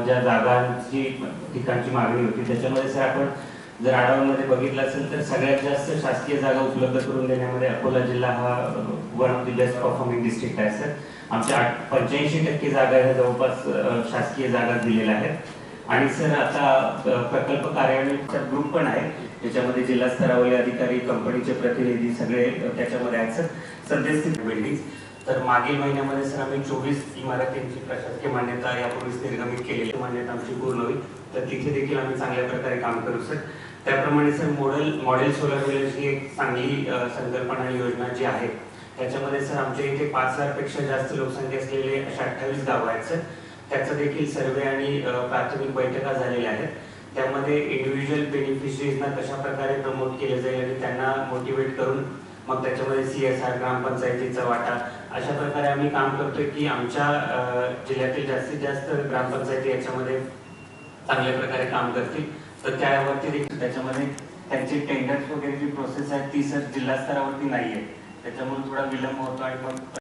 ज्या जागांची ठिकाणची मागणी होती त्याच्यामध्ये सर आपण जर आढाव्यामध्ये बघितलं असेल तर सगळ्यात जास्त शासकीय जागा उपलब्ध करून देण्यामध्ये अकोला जिल्हा हा one of the best performing district आहे सर. आमच्या 85% जागा ह्या जवळपास शासकीय जागा दिलेल्या आहेत. आणि सर आता प्रकल्प कार्यान्वयनाचा ग्रुप पण आहे ज्याच्यामध्ये जिल्हा स्तरावरील अधिकारी, कंपनीचे प्रतिनिधी सगळे त्याच्यामध्ये आहेत सर. सद्यस्थित बिल्डिंग तर मागील महिन्यामध्ये सर आम्ही 24 इमारतींची प्रशासकीय मान्यता यापूर्वीच निर्गमित केलेली मान्यता आमची पूर्ण होईल, तर तिथे देखील आम्ही चांगल्या प्रकारे काम करू सर. त्याप्रमाणे सर मॉडेल सोलर विलेज ही एक चांगली संकल्पना आणि योजना जी आहे त्याच्यामध्ये सर आमच्या इथे 5000 पेक्षा जास्त लोकसंख्या असलेले 28 गावं आहेत सर. त्याचा देखील सर्वे आणि प्राथमिक बैठका झालेल्या आहेत. त्यामध्ये इंडिव्हिज्युअल बेनिफिशरीजना कशा प्रकारे प्रमोट केले जाईल आणि त्यांना मोटिवेट करून मग त्याच्यामध्ये CSR, ग्रामपंचायतीचा वाटा अशा प्रकारे आम्ही काम करतोय की आमच्या जिल्ह्यातील जास्तीत जास्त ग्रामपंचायती याच्यामध्ये चांगल्या प्रकारे काम करतील. तर त्यावरती देखील त्याच्यामध्ये त्यांची टेंडर्स वगैरे जी प्रोसेस आहे ती सर जिल्हा स्तरावरती नाही आहे, त्याच्यामुळे थोडा विलंब होतो आणि मग